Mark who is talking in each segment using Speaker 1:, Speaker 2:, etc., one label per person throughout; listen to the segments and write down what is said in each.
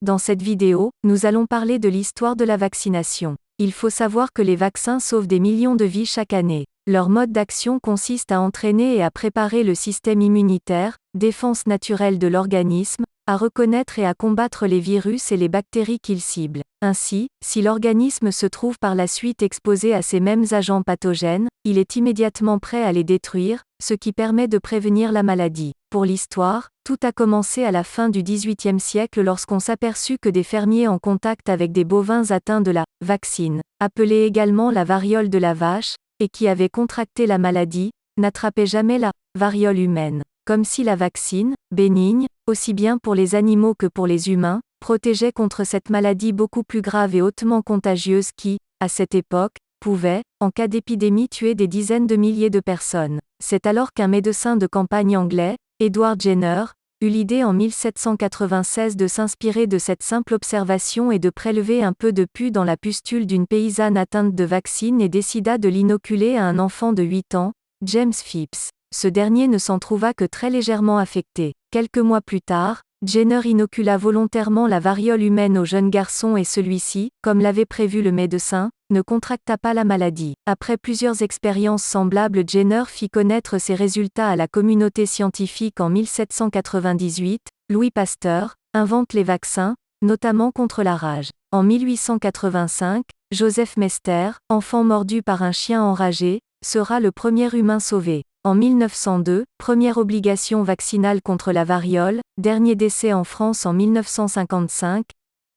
Speaker 1: Dans cette vidéo, nous allons parler de l'histoire de la vaccination. Il faut savoir que les vaccins sauvent des millions de vies chaque année. Leur mode d'action consiste à entraîner et à préparer le système immunitaire, défense naturelle de l'organisme, à reconnaître et à combattre les virus et les bactéries qu'ils ciblent. Ainsi, si l'organisme se trouve par la suite exposé à ces mêmes agents pathogènes, il est immédiatement prêt à les détruire, ce qui permet de prévenir la maladie. Pour l'histoire, tout a commencé à la fin du XVIIIe siècle lorsqu'on s'aperçut que des fermiers en contact avec des bovins atteints de la vaccine, appelée également la variole de la vache, et qui avaient contracté la maladie, n'attrapaient jamais la variole humaine. Comme si la vaccine, bénigne, aussi bien pour les animaux que pour les humains, protégeait contre cette maladie beaucoup plus grave et hautement contagieuse qui, à cette époque, pouvait, en cas d'épidémie, tuer des dizaines de milliers de personnes. C'est alors qu'un médecin de campagne anglais, Edward Jenner, eut l'idée en 1796 de s'inspirer de cette simple observation et de prélever un peu de pus dans la pustule d'une paysanne atteinte de vaccine et décida de l'inoculer à un enfant de 8 ans, James Phipps. Ce dernier ne s'en trouva que très légèrement affecté. Quelques mois plus tard, Jenner inocula volontairement la variole humaine au jeune garçon et celui-ci, comme l'avait prévu le médecin, ne contracta pas la maladie. Après plusieurs expériences semblables, Jenner fit connaître ses résultats à la communauté scientifique en 1798. Louis Pasteur invente les vaccins, notamment contre la rage. En 1885, Joseph Mester, enfant mordu par un chien enragé, sera le premier humain sauvé. En 1902, première obligation vaccinale contre la variole, dernier décès en France en 1955,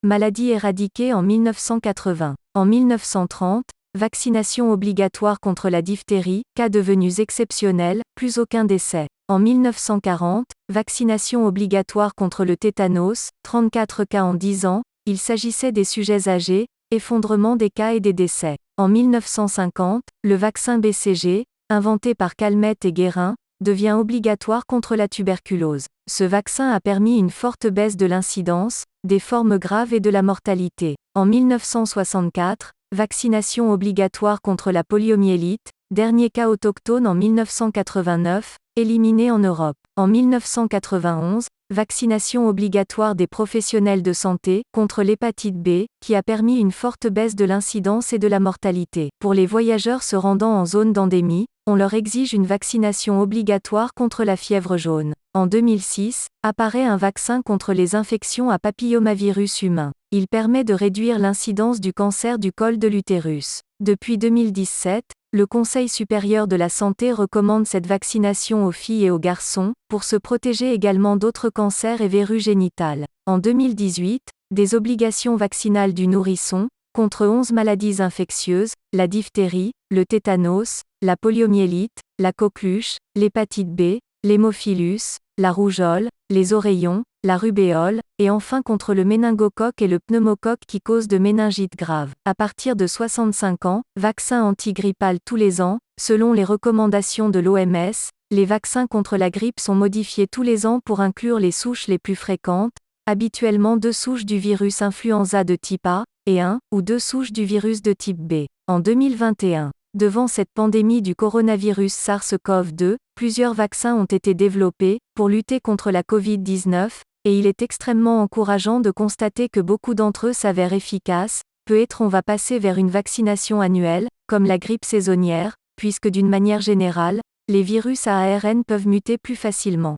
Speaker 1: maladie éradiquée en 1980. En 1930, vaccination obligatoire contre la diphtérie, cas devenus exceptionnels, plus aucun décès. En 1940, vaccination obligatoire contre le tétanos, 34 cas en 10 ans, il s'agissait des sujets âgés, effondrement des cas et des décès. En 1950, le vaccin BCG, inventé par Calmette et Guérin, devient obligatoire contre la tuberculose. Ce vaccin a permis une forte baisse de l'incidence, des formes graves et de la mortalité. En 1964, vaccination obligatoire contre la poliomyélite, dernier cas autochtone en 1989, éliminé en Europe. En 1991, vaccination obligatoire des professionnels de santé contre l'hépatite B, qui a permis une forte baisse de l'incidence et de la mortalité. Pour les voyageurs se rendant en zone d'endémie, on leur exige une vaccination obligatoire contre la fièvre jaune. En 2006, apparaît un vaccin contre les infections à papillomavirus humain. Il permet de réduire l'incidence du cancer du col de l'utérus. Depuis 2017, le Conseil supérieur de la santé recommande cette vaccination aux filles et aux garçons, pour se protéger également d'autres cancers et verrues génitales. En 2018, des obligations vaccinales du nourrisson, contre 11 maladies infectieuses, la diphtérie, le tétanos, la poliomyélite, la coqueluche, l'hépatite B, l'hémophilus, la rougeole, les oreillons, la rubéole, et enfin contre le méningocoque et le pneumocoque qui causent de méningites graves. À partir de 65 ans, vaccin antigrippal tous les ans, selon les recommandations de l'OMS, les vaccins contre la grippe sont modifiés tous les ans pour inclure les souches les plus fréquentes, habituellement 2 souches du virus influenza de type A, et 1 ou 2 souches du virus de type B. En 2021, devant cette pandémie du coronavirus SARS-CoV-2, plusieurs vaccins ont été développés pour lutter contre la Covid-19, et il est extrêmement encourageant de constater que beaucoup d'entre eux s'avèrent efficaces. Peut-être on va passer vers une vaccination annuelle, comme la grippe saisonnière, puisque d'une manière générale, les virus à ARN peuvent muter plus facilement.